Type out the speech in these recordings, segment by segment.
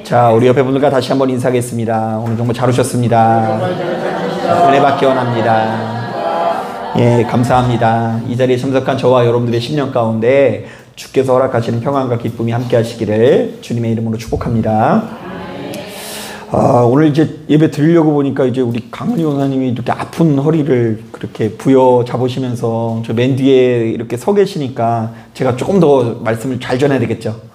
자, 우리 옆에 분들과 다시 한번 인사하겠습니다. 오늘 정말 잘 오셨습니다. 은혜 받기 원합니다. 예, 감사합니다. 이 자리에 참석한 저와 여러분들의 심령 가운데 주께서 허락하시는 평안과 기쁨이 함께 하시기를 주님의 이름으로 축복합니다. 오늘 이제 예배 드리려고 보니까 이제 우리 강은희 원사님이 이렇게 아픈 허리를 그렇게 부여 잡으시면서 저 맨 뒤에 이렇게 서 계시니까 제가 조금 더 말씀을 잘 전해야 되겠죠.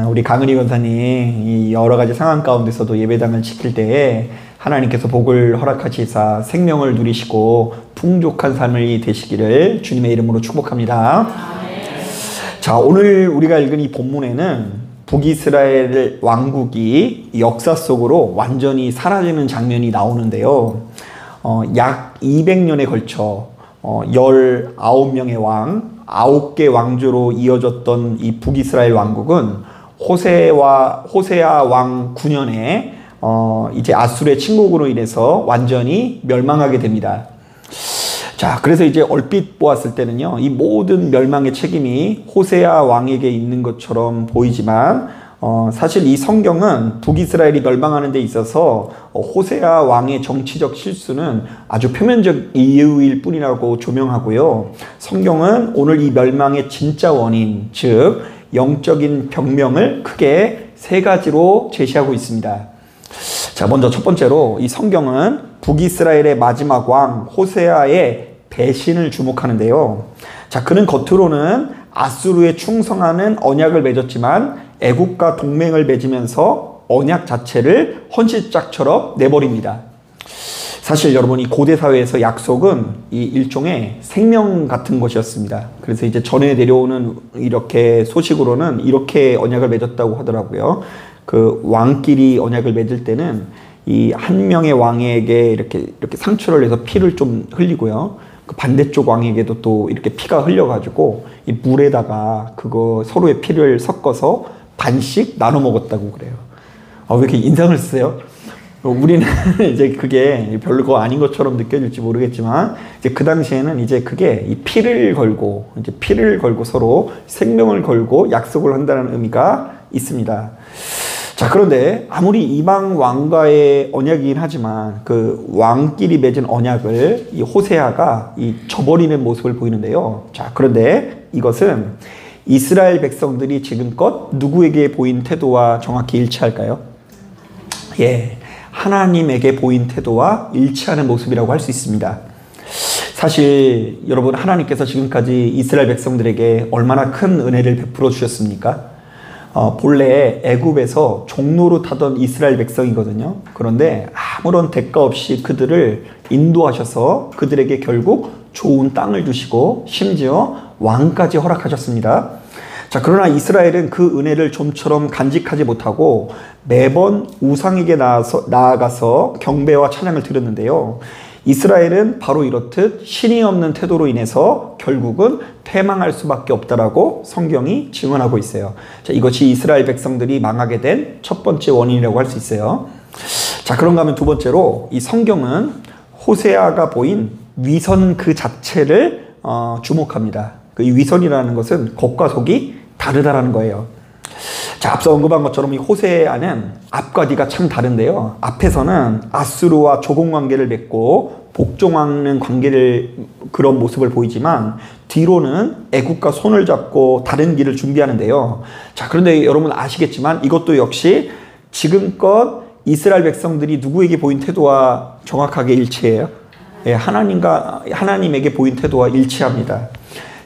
우리 강은희 원사님 여러 가지 상황 가운데서도 예배당을 지킬 때에 하나님께서 복을 허락하시사 생명을 누리시고 풍족한 삶이 되시기를 주님의 이름으로 축복합니다. 자, 오늘 우리가 읽은 이 본문에는 북이스라엘 왕국이 역사 속으로 완전히 사라지는 장면이 나오는데요. 약 200년에 걸쳐 19명의 왕, 9개 왕조로 이어졌던 이 북이스라엘 왕국은 호세아 왕 9년에 이제 아수르의 침공으로 인해서 완전히 멸망하게 됩니다. 자, 그래서 이제 얼핏 보았을 때는요, 이 모든 멸망의 책임이 호세아 왕에게 있는 것처럼 보이지만 사실 이 성경은 북이스라엘이 멸망하는 데 있어서 호세아 왕의 정치적 실수는 아주 표면적 이유일 뿐이라고 조명하고요. 성경은 오늘 이 멸망의 진짜 원인, 즉 영적인 병명을 크게 세 가지로 제시하고 있습니다. 자, 먼저 첫 번째로 이 성경은 북이스라엘의 마지막 왕 호세아의 배신을 주목하는데요. 자, 그는 겉으로는 아수르에 충성하는 언약을 맺었지만 애국과 동맹을 맺으면서 언약 자체를 헌신짝처럼 내버립니다. 사실 여러분, 이 고대 사회에서 약속은 이 일종의 생명 같은 것이었습니다. 그래서 이제 전해 내려오는 이렇게 소식으로는 이렇게 언약을 맺었다고 하더라고요. 그 왕끼리 언약을 맺을 때는 이 한 명의 왕에게 이렇게 상처를 내서 피를 좀 흘리고요. 그 반대쪽 왕에게도 또 이렇게 피가 흘려가지고 이 물에다가 그거 서로의 피를 섞어서 반씩 나눠 먹었다고 그래요. 왜 이렇게 인상을 쓰세요? 우리는 이제 그게 별거 아닌 것처럼 느껴질지 모르겠지만 이제 그 당시에는 이제 그게 이 피를 걸고 서로 생명을 걸고 약속을 한다는 의미가 있습니다. 자, 그런데 아무리 이방 왕과의 언약이긴 하지만 그 왕끼리 맺은 언약을 이 호세아가 저버리는 모습을 보이는데요. 자, 그런데 이것은 이스라엘 백성들이 지금껏 누구에게 보인 태도와 정확히 일치할까요? 예, 하나님에게 보인 태도와 일치하는 모습이라고 할 수 있습니다. 사실 여러분, 하나님께서 지금까지 이스라엘 백성들에게 얼마나 큰 은혜를 베풀어 주셨습니까? 본래 애굽에서 종로로 타던 이스라엘 백성이거든요. 그런데 아무런 대가 없이 그들을 인도하셔서 그들에게 결국 좋은 땅을 주시고 심지어 왕까지 허락하셨습니다. 자, 그러나 이스라엘은 그 은혜를 좀처럼 간직하지 못하고 매번 우상에게 나아가서 경배와 찬양을 드렸는데요. 이스라엘은 바로 이렇듯 신이 없는 태도로 인해서 결국은 패망할 수밖에 없다라고 성경이 증언하고 있어요. 자, 이것이 이스라엘 백성들이 망하게 된 첫 번째 원인이라고 할 수 있어요. 자, 그런가 하면 두 번째로 이 성경은 호세아가 보인 위선 그 자체를 주목합니다. 이 위선이라는 것은 겉과 속이 다르다라는 거예요. 자, 앞서 언급한 것처럼 이 호세아는 앞과 뒤가 참 다른데요. 앞에서는 아수르와 조공관계를 맺고 복종하는 그런 모습을 보이지만 뒤로는 애국과 손을 잡고 다른 길을 준비하는데요. 자, 그런데 여러분 아시겠지만 이것도 역시 지금껏 이스라엘 백성들이 누구에게 보인 태도와 정확하게 일치해요. 예, 하나님에게 보인 태도와 일치합니다.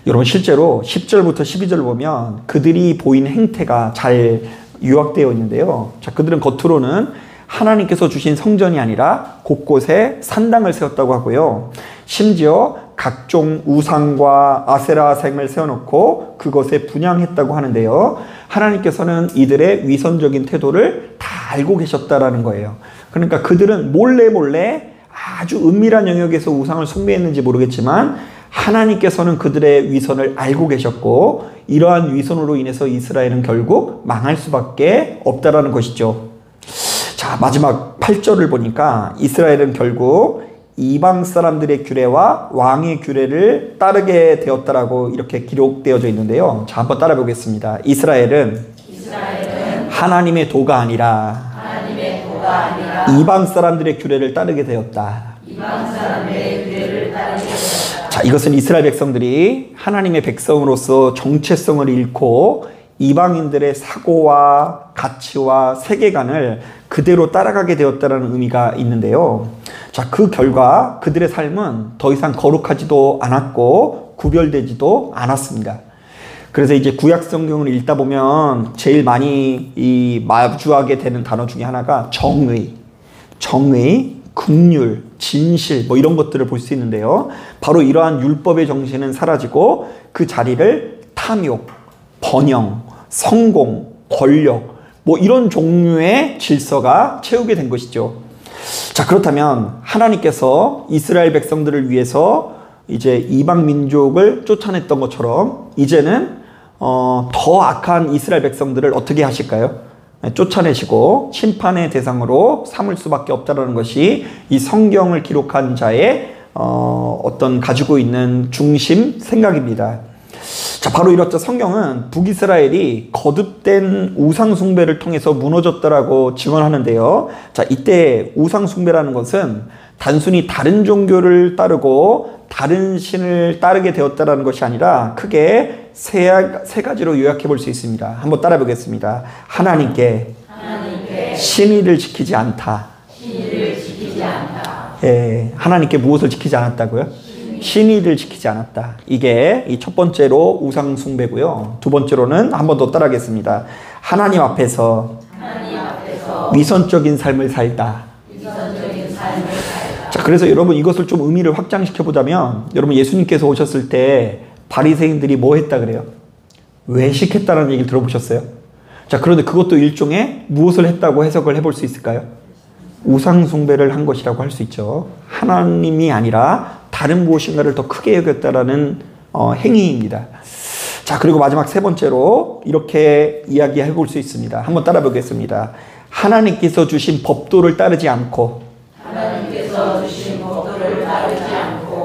여러분, 실제로 10절부터 12절 보면 그들이 보인 행태가 잘 요약되어 있는데요. 자, 그들은 겉으로는 하나님께서 주신 성전이 아니라 곳곳에 산당을 세웠다고 하고요. 심지어 각종 우상과 아세라sem을 세워놓고 그것에 분향했다고 하는데요. 하나님께서는 이들의 위선적인 태도를 다 알고 계셨다라는 거예요. 그러니까 그들은 몰래 아주 은밀한 영역에서 우상을 숭배했는지 모르겠지만 하나님께서는 그들의 위선을 알고 계셨고 이러한 위선으로 인해서 이스라엘은 결국 망할 수밖에 없다라는 것이죠. 자, 마지막 8절을 보니까 이스라엘은 결국 이방 사람들의 규례와 왕의 규례를 따르게 되었다라고 이렇게 기록되어져 있는데요. 자, 한번 따라 보겠습니다. 이스라엘은 하나님의 도가 아니라 이방 사람들의 규례를 따르게 되었다. 자, 이것은 이스라엘 백성들이 하나님의 백성으로서 정체성을 잃고 이방인들의 사고와 가치와 세계관을 그대로 따라가게 되었다는 의미가 있는데요. 자, 그 결과 그들의 삶은 더 이상 거룩하지도 않았고 구별되지도 않았습니다. 그래서 이제 구약 성경을 읽다 보면 제일 많이 이 마주하게 되는 단어 중에 하나가 정의, 긍휼, 진실 뭐 이런 것들을 볼 수 있는데요. 바로 이러한 율법의 정신은 사라지고 그 자리를 탐욕, 번영, 성공, 권력 뭐 이런 종류의 질서가 채우게 된 것이죠. 자, 그렇다면 하나님께서 이스라엘 백성들을 위해서 이제 이방 민족을 쫓아냈던 것처럼 이제는 더 악한 이스라엘 백성들을 어떻게 하실까요? 쫓아내시고 심판의 대상으로 삼을 수밖에 없다는 것이 이 성경을 기록한 자의 어떤 가지고 있는 중심 생각입니다. 자, 바로 이렇죠. 성경은 북이스라엘이 거듭된 우상숭배를 통해서 무너졌다라고 증언하는데요. 자, 이때 우상숭배라는 것은 단순히 다른 종교를 따르고 다른 신을 따르게 되었다는 것이 아니라 크게 세 가지로 요약해 볼 수 있습니다. 한번 따라 보겠습니다. 하나님께 신의를 지키지 않다. 예, 하나님께 무엇을 지키지 않았다고요? 신의를 지키지 않았다. 이게 이 첫 번째로 우상 숭배고요. 두 번째로는 한 번 더 따라하겠습니다. 하나님 앞에서 위선적인 삶을 살다. 자, 그래서 여러분 이것을 좀 의미를 확장시켜 보자면 여러분 예수님께서 오셨을 때 바리새인들이 뭐 했다 그래요? 외식했다는 얘기를 들어보셨어요? 자, 그런데 그것도 일종의 무엇을 했다고 해석을 해볼 수 있을까요? 우상숭배를 한 것이라고 할 수 있죠. 하나님이 아니라 다른 무엇인가를 더 크게 여겼다라는 행위입니다. 자, 그리고 마지막 세 번째로 이렇게 이야기해 볼 수 있습니다. 한번 따라 보겠습니다. 하나님께서 주신 법도를 따르지 않고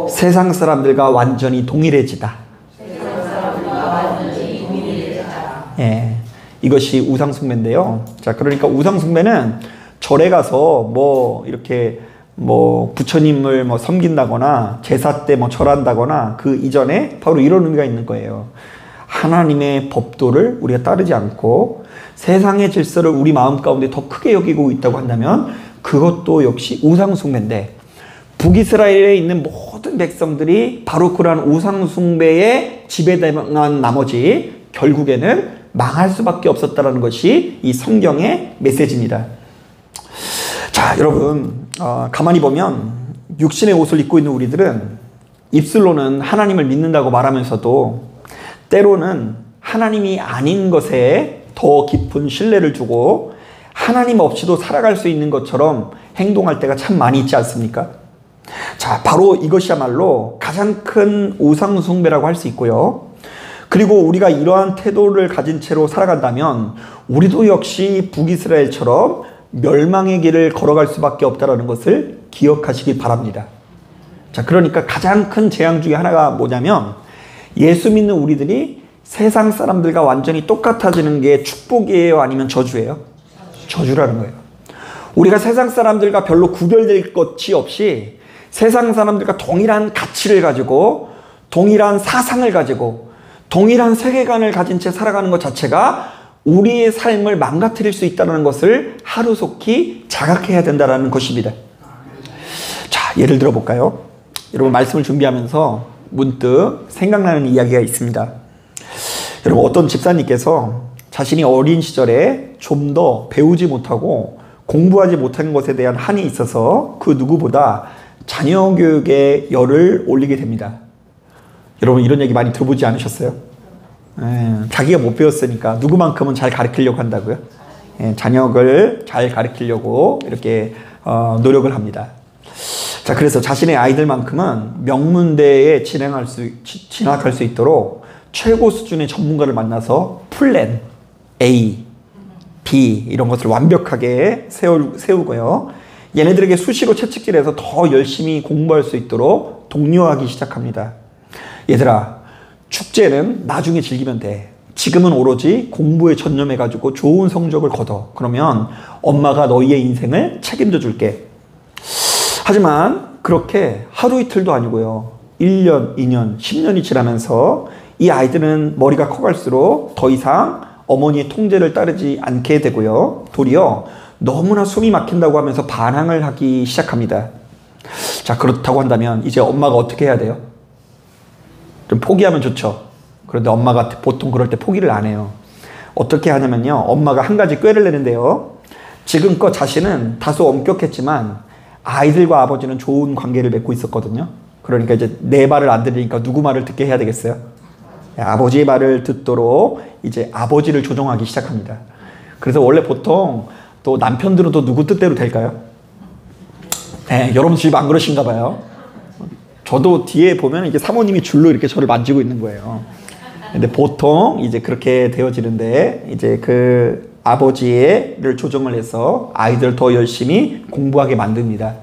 세상 사람들과 완전히 동일해지다. 예, 이것이 우상숭배인데요. 자, 그러니까 우상숭배는 절에 가서 뭐 이렇게 뭐 부처님을 뭐 섬긴다거나 제사 때 뭐 절한다거나 그 이전에 바로 이런 의미가 있는 거예요. 하나님의 법도를 우리가 따르지 않고 세상의 질서를 우리 마음 가운데 더 크게 여기고 있다고 한다면 그것도 역시 우상숭배인데 북이스라엘에 있는 모든 백성들이 바로 그러한 우상숭배에 지배당한 나머지 결국에는 망할 수밖에 없었다는 것이 이 성경의 메시지입니다. 자, 여러분 가만히 보면 육신의 옷을 입고 있는 우리들은 입술로는 하나님을 믿는다고 말하면서도 때로는 하나님이 아닌 것에 더 깊은 신뢰를 두고 하나님 없이도 살아갈 수 있는 것처럼 행동할 때가 참 많이 있지 않습니까? 자, 바로 이것이야말로 가장 큰 우상숭배라고 할 수 있고요. 그리고 우리가 이러한 태도를 가진 채로 살아간다면 우리도 역시 북이스라엘처럼 멸망의 길을 걸어갈 수밖에 없다는 것을 기억하시기 바랍니다. 자, 그러니까 가장 큰 재앙 중에 하나가 뭐냐면 예수 믿는 우리들이 세상 사람들과 완전히 똑같아지는 게 축복이에요? 아니면 저주예요? 저주라는 거예요. 우리가 세상 사람들과 별로 구별될 것이 없이 세상 사람들과 동일한 가치를 가지고 동일한 사상을 가지고 동일한 세계관을 가진 채 살아가는 것 자체가 우리의 삶을 망가뜨릴 수 있다는 것을 하루속히 자각해야 된다는 것입니다. 자, 예를 들어 볼까요? 여러분 말씀을 준비하면서 문득 생각나는 이야기가 있습니다. 여러분 어떤 집사님께서 자신이 어린 시절에 좀 더 배우지 못하고 공부하지 못한 것에 대한 한이 있어서 그 누구보다 자녀 교육에 열을 올리게 됩니다. 여러분 이런 얘기 많이 들어보지 않으셨어요? 자기가 못 배웠으니까 누구만큼은 잘 가르치려고 한다고요? 자녀를 잘 가르치려고 이렇게 노력을 합니다. 자, 그래서 자신의 아이들만큼은 명문대에 진학할 수 있도록 최고 수준의 전문가를 만나서 플랜 A, B 이런 것을 완벽하게 세우고요. 얘네들에게 수시로 채찍질해서 더 열심히 공부할 수 있도록 독려하기 시작합니다. 얘들아, 축제는 나중에 즐기면 돼. 지금은 오로지 공부에 전념해가지고 좋은 성적을 거둬. 그러면 엄마가 너희의 인생을 책임져 줄게. 하지만 그렇게 하루 이틀도 아니고요. 1년, 2년, 10년이 지나면서 이 아이들은 머리가 커갈수록 더 이상 어머니의 통제를 따르지 않게 되고요. 도리어 너무나 숨이 막힌다고 하면서 반항을 하기 시작합니다. 자, 그렇다고 한다면 이제 엄마가 어떻게 해야 돼요? 좀 포기하면 좋죠. 그런데 엄마가 보통 그럴 때 포기를 안 해요. 어떻게 하냐면요. 엄마가 한 가지 꾀를 내는데요. 지금껏 자신은 다소 엄격했지만 아이들과 아버지는 좋은 관계를 맺고 있었거든요. 그러니까 이제 내 말을 안 들으니까 누구 말을 듣게 해야 되겠어요? 아버지의 말을 듣도록 이제 아버지를 조종하기 시작합니다. 그래서 원래 보통 또 남편들은 또 누구 뜻대로 될까요? 네, 여러분 집 안 그러신가 봐요. 저도 뒤에 보면 이게 사모님이 줄로 이렇게 저를 만지고 있는 거예요. 근데 보통 이제 그렇게 되어지는데 이제 그 아버지를 조정을 해서 아이들 더 열심히 공부하게 만듭니다.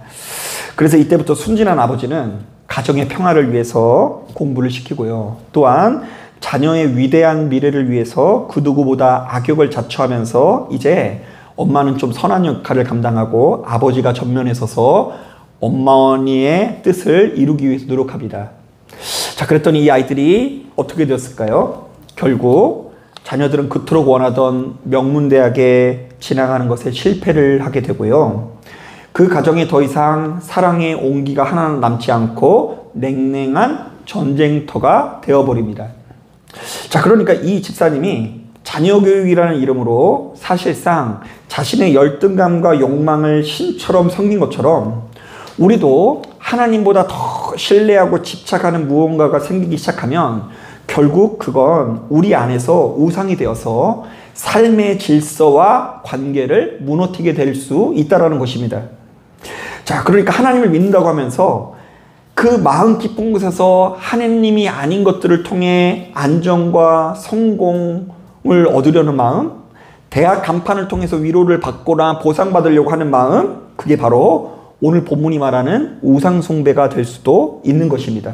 그래서 이때부터 순진한 아버지는 가정의 평화를 위해서 공부를 시키고요. 또한 자녀의 위대한 미래를 위해서 그 누구보다 악역을 자처하면서 이제 엄마는 좀 선한 역할을 감당하고 아버지가 전면에 서서 어머니의 뜻을 이루기 위해서 노력합니다. 자, 그랬더니 이 아이들이 어떻게 되었을까요? 결국 자녀들은 그토록 원하던 명문대학에 진학하는 것에 실패를 하게 되고요. 그 가정에 더 이상 사랑의 온기가 하나 남지 않고 냉랭한 전쟁터가 되어버립니다. 자, 그러니까 이 집사님이 자녀교육이라는 이름으로 사실상 자신의 열등감과 욕망을 신처럼 섬긴 것처럼 우리도 하나님보다 더 신뢰하고 집착하는 무언가가 생기기 시작하면 결국 그건 우리 안에서 우상이 되어서 삶의 질서와 관계를 무너뜨리게 될 수 있다는 것입니다. 자, 그러니까 하나님을 믿는다고 하면서 그 마음 깊은 곳에서 하나님이 아닌 것들을 통해 안정과 성공을 얻으려는 마음, 대학 간판을 통해서 위로를 받거나 보상받으려고 하는 마음, 그게 바로 오늘 본문이 말하는 우상숭배가 될 수도 있는 것입니다.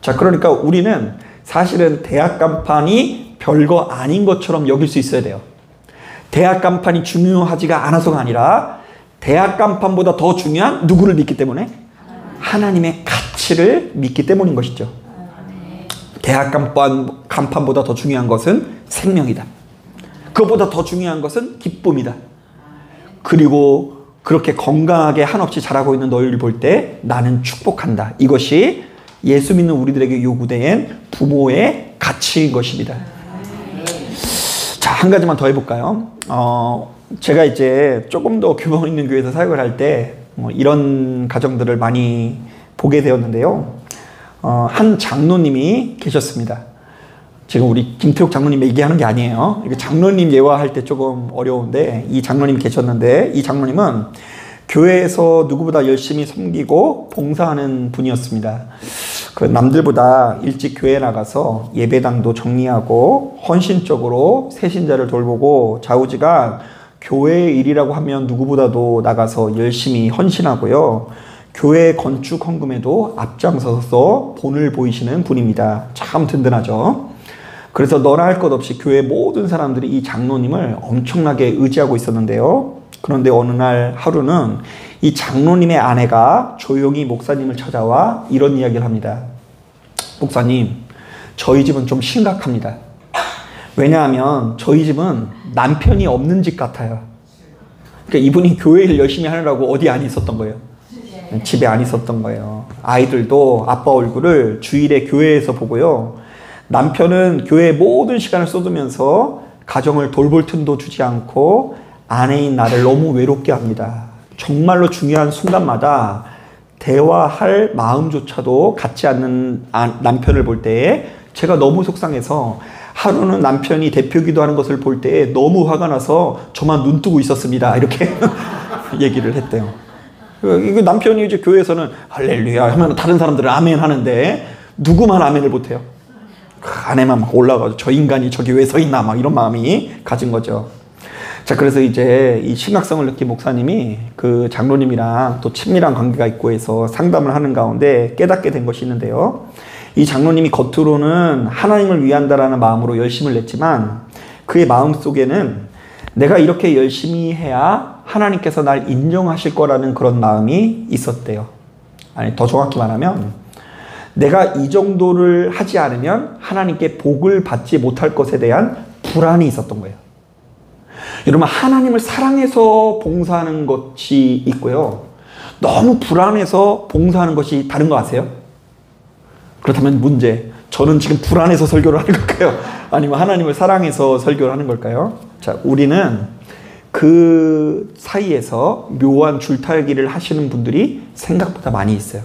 자, 그러니까 우리는 사실은 대학 간판이 별거 아닌 것처럼 여길 수 있어야 돼요. 대학 간판이 중요하지가 않아서가 아니라 대학 간판보다 더 중요한 누구를 믿기 때문에? 하나님의 가치를 믿기 때문인 것이죠. 대학 간판보다 더 중요한 것은 생명이다. 그것보다 더 중요한 것은 기쁨이다. 그리고 그렇게 건강하게 한없이 자라고 있는 너희를 볼 때 나는 축복한다. 이것이 예수 믿는 우리들에게 요구된 부모의 가치인 것입니다. 자, 한 가지만 더 해볼까요? 제가 이제 조금 더 규모 있는 교회에서 사역을 할 때 이런 가정들을 많이 보게 되었는데요. 한 장로님이 계셨습니다. 지금 우리 김태욱 장로님 얘기하는 게 아니에요. 장로님 예화할 때 조금 어려운데 이 장로님이 계셨는데 이 장로님은 교회에서 누구보다 열심히 섬기고 봉사하는 분이었습니다. 그 남들보다 일찍 교회에 나가서 예배당도 정리하고 헌신적으로 새신자를 돌보고 좌우지간 교회의 일이라고 하면 누구보다도 나가서 열심히 헌신하고요. 교회 건축 헌금에도 앞장서서 본을 보이시는 분입니다. 참 든든하죠. 그래서 너나 할 것 없이 교회 모든 사람들이 이 장로님을 엄청나게 의지하고 있었는데요. 그런데 어느 날 하루는 이 장로님의 아내가 조용히 목사님을 찾아와 이런 이야기를 합니다. 목사님, 저희 집은 좀 심각합니다. 왜냐하면 저희 집은 남편이 없는 집 같아요. 그러니까 이분이 교회 일 열심히 하느라고 어디 안 있었던 거예요? 집에 안 있었던 거예요. 아이들도 아빠 얼굴을 주일에 교회에서 보고요. 남편은 교회에 모든 시간을 쏟으면서 가정을 돌볼 틈도 주지 않고 아내인 나를 너무 외롭게 합니다. 정말로 중요한 순간마다 대화할 마음조차도 갖지 않는 남편을 볼 때에 제가 너무 속상해서 하루는 남편이 대표기도 하는 것을 볼 때에 너무 화가 나서 저만 눈 뜨고 있었습니다. 이렇게 얘기를 했대요. 남편이 이제 교회에서는 할렐루야 하면 다른 사람들은 아멘 하는데 누구만 아멘을 못해요. 아내만 막 올라가서 저 인간이 저기 왜 서 있나 막 이런 마음이 가진 거죠. 자, 그래서 이제 이 심각성을 느낀 목사님이 그 장로님이랑 또 친밀한 관계가 있고 해서 상담을 하는 가운데 깨닫게 된 것이 있는데요. 이 장로님이 겉으로는 하나님을 위한다라는 마음으로 열심을 냈지만 그의 마음속에는 내가 이렇게 열심히 해야 하나님께서 날 인정하실 거라는 그런 마음이 있었대요. 아니, 더 정확히 말하면 내가 이 정도를 하지 않으면 하나님께 복을 받지 못할 것에 대한 불안이 있었던 거예요. 여러분, 하나님을 사랑해서 봉사하는 것이 있고요, 너무 불안해서 봉사하는 것이 다른 거 아세요? 그렇다면 문제, 저는 지금 불안해서 설교를 하는 걸까요? 아니면 하나님을 사랑해서 설교를 하는 걸까요? 자, 우리는 그 사이에서 묘한 줄타기를 하시는 분들이 생각보다 많이 있어요.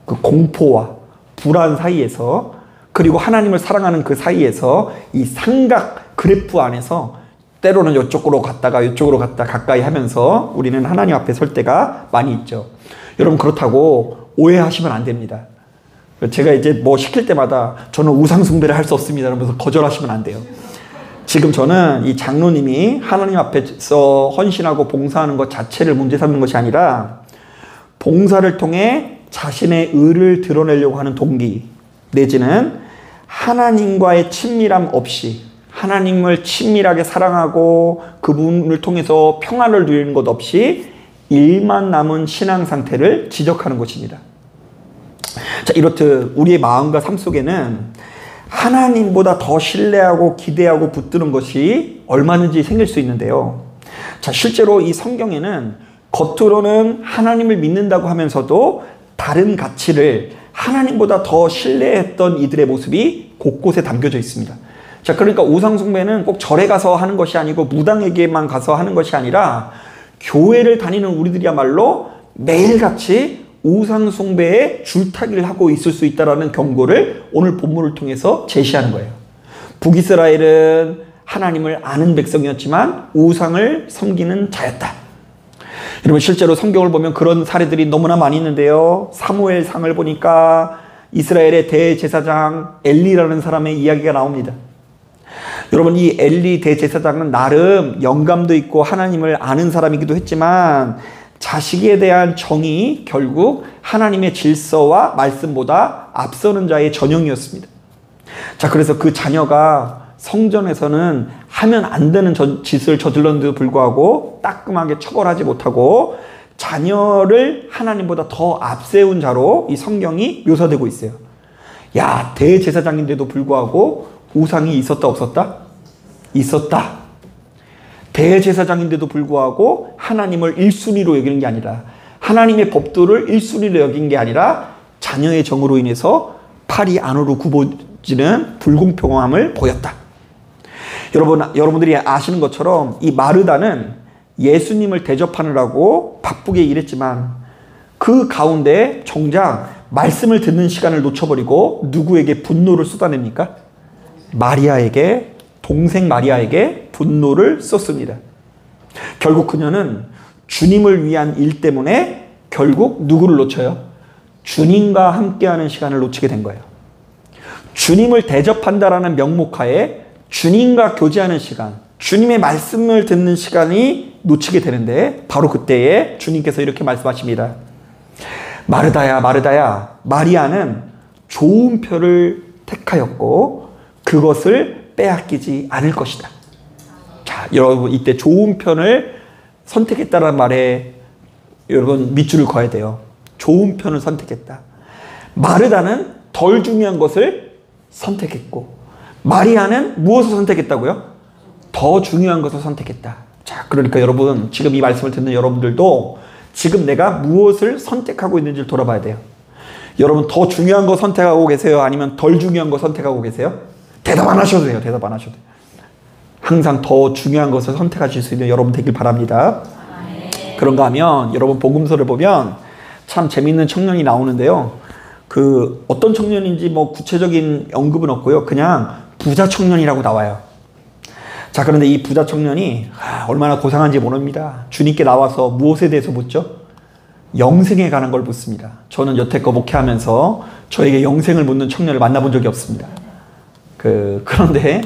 그 공포와 불안 사이에서, 그리고 하나님을 사랑하는 그 사이에서 이 삼각 그래프 안에서 때로는 이쪽으로 갔다가 이쪽으로 갔다 가까이 하면서 우리는 하나님 앞에 설 때가 많이 있죠. 여러분, 그렇다고 오해하시면 안 됩니다. 제가 이제 뭐 시킬 때마다 저는 우상숭배를 할 수 없습니다 이러면서 거절하시면 안 돼요. 지금 저는 이 장로님이 하나님 앞에서 헌신하고 봉사하는 것 자체를 문제 삼는 것이 아니라 봉사를 통해 자신의 의를 드러내려고 하는 동기, 내지는 하나님과의 친밀함 없이, 하나님을 친밀하게 사랑하고 그분을 통해서 평안을 누리는 것 없이 일만 남은 신앙 상태를 지적하는 것입니다. 자, 이렇듯 우리의 마음과 삶 속에는 하나님보다 더 신뢰하고 기대하고 붙드는 것이 얼마든지 생길 수 있는데요. 자, 실제로 이 성경에는 겉으로는 하나님을 믿는다고 하면서도 다른 가치를 하나님보다 더 신뢰했던 이들의 모습이 곳곳에 담겨져 있습니다. 자, 그러니까 우상숭배는 꼭 절에 가서 하는 것이 아니고 무당에게만 가서 하는 것이 아니라 교회를 다니는 우리들이야말로 매일같이 우상숭배에 줄타기를 하고 있을 수 있다는 경고를 오늘 본문을 통해서 제시하는 거예요. 북이스라엘은 하나님을 아는 백성이었지만 우상을 섬기는 자였다. 여러분, 실제로 성경을 보면 그런 사례들이 너무나 많이 있는데요. 사무엘상을 보니까 이스라엘의 대제사장 엘리라는 사람의 이야기가 나옵니다. 여러분, 이 엘리 대제사장은 나름 영감도 있고 하나님을 아는 사람이기도 했지만 자식에 대한 정이 결국 하나님의 질서와 말씀보다 앞서는 자의 전형이었습니다. 자, 그래서 그 자녀가 성전에서는 하면 안 되는 짓을 저질렀는데도 불구하고 따끔하게 처벌하지 못하고 자녀를 하나님보다 더 앞세운 자로 이 성경이 묘사되고 있어요. 야, 대제사장인데도 불구하고 우상이 있었다 없었다? 있었다. 대제사장인데도 불구하고 하나님을 1순위로 여기는 게 아니라, 하나님의 법도를 1순위로 여긴 게 아니라 자녀의 정으로 인해서 팔이 안으로 굽어지는 불공평함을 보였다. 여러분들이 아시는 것처럼 이 마르다는 예수님을 대접하느라고 바쁘게 일했지만 그 가운데 정작 말씀을 듣는 시간을 놓쳐버리고 누구에게 분노를 쏟아냅니까? 마리아에게, 동생 마리아에게 분노를 쏟습니다. 결국 그녀는 주님을 위한 일 때문에 결국 누구를 놓쳐요? 주님과 함께하는 시간을 놓치게 된 거예요. 주님을 대접한다라는 명목하에 주님과 교제하는 시간, 주님의 말씀을 듣는 시간이 놓치게 되는데, 바로 그때에 주님께서 이렇게 말씀하십니다. 마르다야, 마르다야, 마리아는 좋은 표를 택하였고 그것을 빼앗기지 않을 것이다. 자, 여러분, 이때 좋은 편을 선택했다는 말에 여러분 밑줄을 그어야 돼요. 좋은 편을 선택했다. 마르다는 덜 중요한 것을 선택했고, 마리아는 무엇을 선택했다고요? 더 중요한 것을 선택했다. 자, 그러니까 여러분, 지금 이 말씀을 듣는 여러분들도 지금 내가 무엇을 선택하고 있는지를 돌아봐야 돼요. 여러분, 더 중요한 거 선택하고 계세요? 아니면 덜 중요한 거 선택하고 계세요? 대답 안 하셔도 돼요. 대답 안 하셔도 돼요. 항상 더 중요한 것을 선택하실 수 있는 여러분 되길 바랍니다. 그런가 하면 여러분, 복음서를 보면 참 재밌는 청년이 나오는데요. 그 어떤 청년인지 뭐 구체적인 언급은 없고요. 그냥 부자 청년이라고 나와요. 자, 그런데 이 부자 청년이 얼마나 고상한지 모릅니다. 주님께 나와서 무엇에 대해서 묻죠? 영생에 관한 걸 묻습니다. 저는 여태껏 목회하면서 저에게 영생을 묻는 청년을 만나본 적이 없습니다. 그런데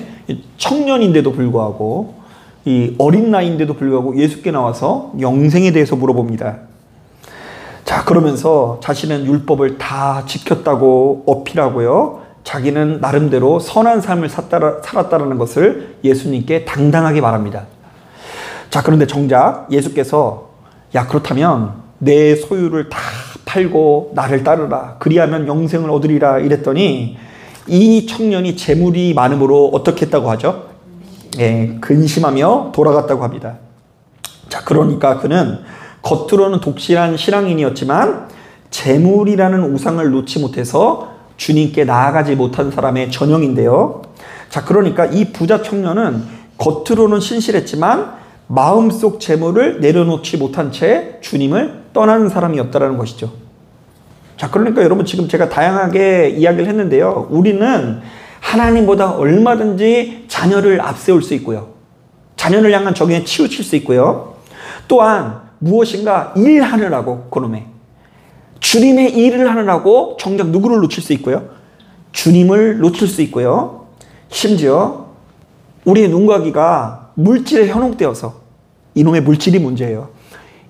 청년인데도 불구하고, 이 어린 나이인데도 불구하고 예수께 나와서 영생에 대해서 물어봅니다. 자, 자, 그러면서 자신은 율법을 다 지켰다고 어필하고요. 자기는 나름대로 선한 삶을 살았다는 것을 예수님께 당당하게 말합니다. 자, 그런데 정작 예수께서 야, 그렇다면 내 소유를 다 팔고 나를 따르라. 그리하면 영생을 얻으리라 이랬더니 이 청년이 재물이 많음으로 어떻게 했다고 하죠? 예, 근심하며 돌아갔다고 합니다. 자, 그러니까 그는 겉으로는 독실한 신앙인이었지만 재물이라는 우상을 놓지 못해서 주님께 나아가지 못한 사람의 전형인데요. 자, 그러니까 이 부자 청년은 겉으로는 신실했지만 마음속 재물을 내려놓지 못한 채 주님을 떠나는 사람이었다는 것이죠. 자, 그러니까 여러분 지금 제가 다양하게 이야기를 했는데요. 우리는 하나님보다 얼마든지 자녀를 앞세울 수 있고요. 자녀를 향한 적에 치우칠 수 있고요. 또한 무엇인가 일하느라고 그놈의 주님의 일을 하느라고 정작 누구를 놓칠 수 있고요. 주님을 놓칠 수 있고요. 심지어 우리의 눈과 귀가 물질에 현혹되어서 이놈의 물질이 문제예요.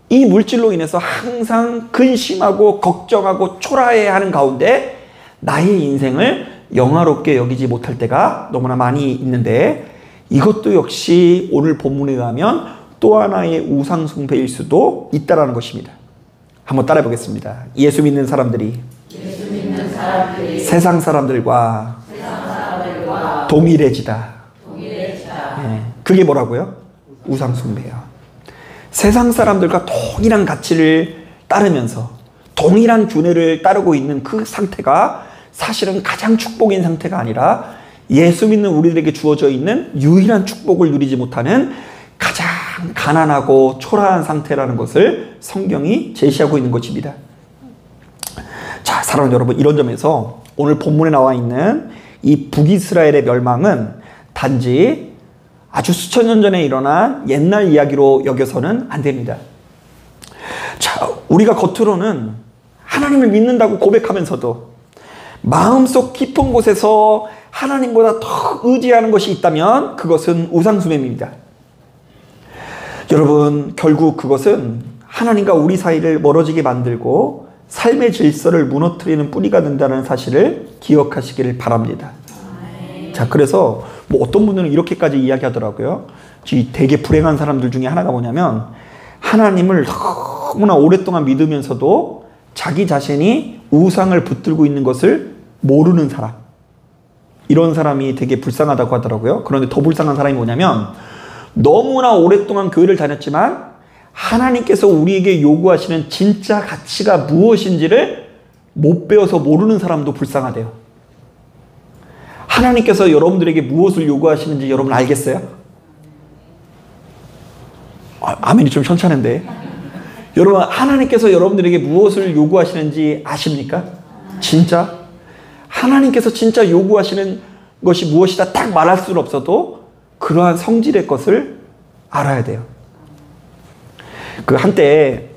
이 물질로 인해서 항상 근심하고 걱정하고 초라해하는 가운데 나의 인생을 영화롭게 여기지 못할 때가 너무나 많이 있는데 이것도 역시 오늘 본문에 의하면 또 하나의 우상 숭배일 수도 있다는 것입니다. 한번 따라해 보겠습니다. 예수 믿는 사람들이 세상 사람들과 동일해지다. 네. 그게 뭐라고요? 우상 숭배예요. 세상 사람들과 동일한 가치를 따르면서 동일한 균형을 따르고 있는 그 상태가 사실은 가장 축복인 상태가 아니라 예수 믿는 우리들에게 주어져 있는 유일한 축복을 누리지 못하는 가장 가난하고 초라한 상태라는 것을 성경이 제시하고 있는 것입니다. 자, 사랑하는 여러분, 이런 점에서 오늘 본문에 나와 있는 이 북이스라엘의 멸망은 단지 아주 수천 년 전에 일어난 옛날 이야기로 여겨서는 안 됩니다. 자, 우리가 겉으로는 하나님을 믿는다고 고백하면서도 마음속 깊은 곳에서 하나님보다 더 의지하는 것이 있다면 그것은 우상숭배입니다. 여러분, 결국 그것은 하나님과 우리 사이를 멀어지게 만들고 삶의 질서를 무너뜨리는 뿌리가 된다는 사실을 기억하시기를 바랍니다. 자, 그래서 뭐 어떤 분들은 이렇게까지 이야기하더라고요. 되게 불행한 사람들 중에 하나가 뭐냐면 하나님을 너무나 오랫동안 믿으면서도 자기 자신이 우상을 붙들고 있는 것을 모르는 사람, 이런 사람이 되게 불쌍하다고 하더라고요. 그런데 더 불쌍한 사람이 뭐냐면 너무나 오랫동안 교회를 다녔지만 하나님께서 우리에게 요구하시는 진짜 가치가 무엇인지를 못 배워서 모르는 사람도 불쌍하대요. 하나님께서 여러분들에게 무엇을 요구하시는지 여러분 알겠어요? 아멘이 좀 현찮은데. 여러분, 하나님께서 여러분들에게 무엇을 요구하시는지 아십니까? 진짜? 하나님께서 진짜 요구하시는 것이 무엇이다 딱 말할 수는 없어도 그러한 성질의 것을 알아야 돼요. 그 한때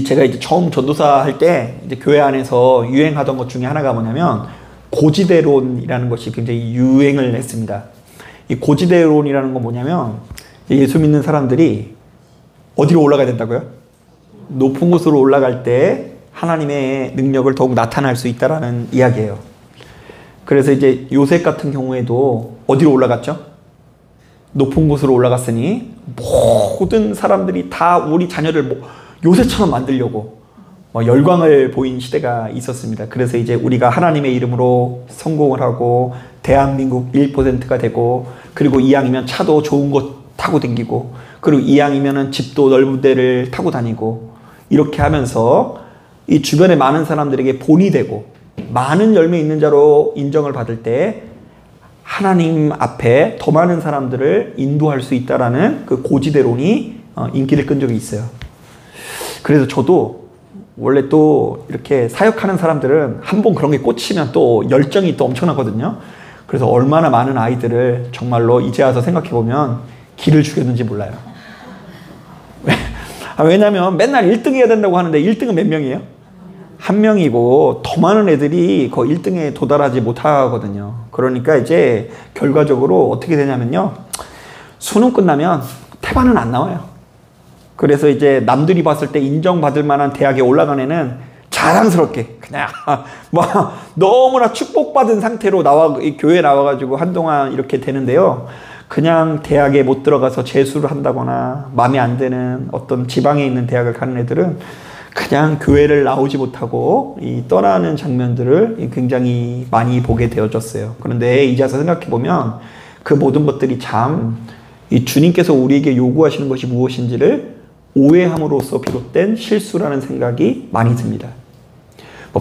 제가 이제 처음 전도사 할 때 이제 교회 안에서 유행하던 것 중에 하나가 뭐냐면 고지대론이라는 것이 굉장히 유행을 했습니다. 이 고지대론이라는 건 뭐냐면 예수 믿는 사람들이 어디로 올라가야 된다고요? 높은 곳으로 올라갈 때 하나님의 능력을 더욱 나타날 수 있다라는 이야기예요. 그래서 이제 요셉 같은 경우에도 어디로 올라갔죠? 높은 곳으로 올라갔으니 모든 사람들이 다 우리 자녀를 요셉처럼 만들려고 열광을 보인 시대가 있었습니다. 그래서 이제 우리가 하나님의 이름으로 성공을 하고 대한민국 1%가 되고, 그리고 이왕이면 차도 좋은 거 타고 다니고, 그리고 이왕이면 집도 넓은 데를 타고 다니고, 이렇게 하면서 이 주변의 많은 사람들에게 본이 되고 많은 열매 있는 자로 인정을 받을 때 하나님 앞에 더 많은 사람들을 인도할 수 있다라는 그 고지대론이 인기를 끈 적이 있어요. 그래서 저도 원래 또 이렇게 사역하는 사람들은 한번 그런 게 꽂히면 또 열정이 또 엄청나거든요. 그래서 얼마나 많은 아이들을 정말로 이제 와서 생각해보면 기를 죽였는지 몰라요. 왜냐면 맨날 1등 해야 된다고 하는데 1등은 몇 명이에요? 한 명이고 더 많은 애들이 그 1등에 도달하지 못하거든요. 그러니까 이제 결과적으로 어떻게 되냐면요, 수능 끝나면 태반은 안 나와요. 그래서 이제 남들이 봤을 때 인정받을 만한 대학에 올라간 애는 자랑스럽게 그냥 뭐 너무나 축복받은 상태로 교회에 나와가지고 한동안 이렇게 되는데요. 그냥 대학에 못 들어가서 재수를 한다거나 마음에 안 드는 어떤 지방에 있는 대학을 가는 애들은 그냥 교회를 나오지 못하고 떠나는 장면들을 굉장히 많이 보게 되어졌어요. 그런데 이제 와서 생각해보면 그 모든 것들이 참 이 주님께서 우리에게 요구하시는 것이 무엇인지를 오해함으로써 비롯된 실수라는 생각이 많이 듭니다.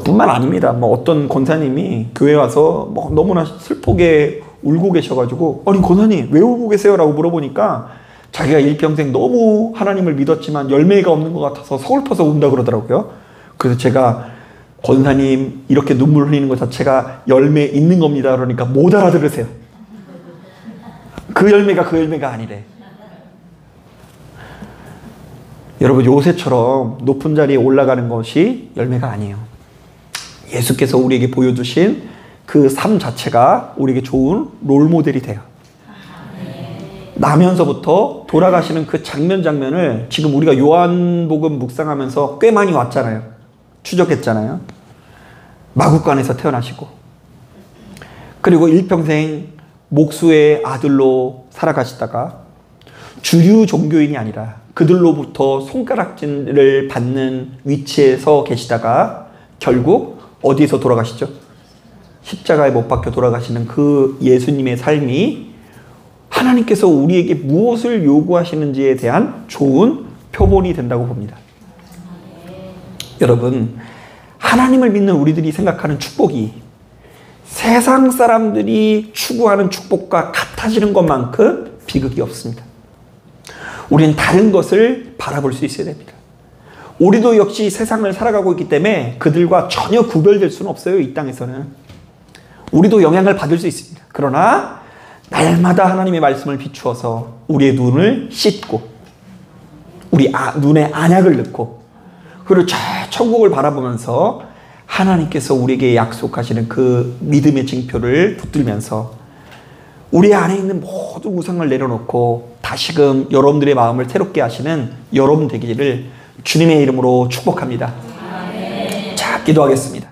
뿐만 아닙니다. 어떤 권사님이 교회 와서 너무나 슬프게 울고 계셔가지고 아니 권사님 왜 울고 계세요? 라고 물어보니까 자기가 일평생 너무 하나님을 믿었지만 열매가 없는 것 같아서 서글퍼서 운다 그러더라고요. 그래서 제가 권사님 이렇게 눈물 흘리는 것 자체가 열매 있는 겁니다. 그러니까 못 알아들으세요. 그 열매가 아니래. 여러분 요새처럼 높은 자리에 올라가는 것이 열매가 아니에요. 예수께서 우리에게 보여주신 그 삶 자체가 우리에게 좋은 롤모델이 돼요. 나면서부터 돌아가시는 그 장면을 지금 우리가 요한복음 묵상하면서 꽤 많이 왔잖아요. 추적했잖아요. 마국간에서 태어나시고 그리고 일평생 목수의 아들로 살아가시다가 주류 종교인이 아니라 그들로부터 손가락질을 받는 위치에서 계시다가 결국 어디에서 돌아가시죠? 십자가에 못 박혀 돌아가시는 그 예수님의 삶이 하나님께서 우리에게 무엇을 요구하시는지에 대한 좋은 표본이 된다고 봅니다. 여러분, 하나님을 믿는 우리들이 생각하는 축복이 세상 사람들이 추구하는 축복과 같아지는 것만큼 비극이 없습니다. 우리는 다른 것을 바라볼 수 있어야 됩니다. 우리도 역시 세상을 살아가고 있기 때문에 그들과 전혀 구별될 수는 없어요. 이 땅에서는. 우리도 영향을 받을 수 있습니다. 그러나 날마다 하나님의 말씀을 비추어서 우리의 눈을 씻고 우리 눈에 안약을 넣고 그리고 저 천국을 바라보면서 하나님께서 우리에게 약속하시는 그 믿음의 징표를 붙들면서 우리 안에 있는 모든 우상을 내려놓고 다시금 여러분들의 마음을 새롭게 하시는 여러분 되기를 주님의 이름으로 축복합니다. 자, 기도하겠습니다.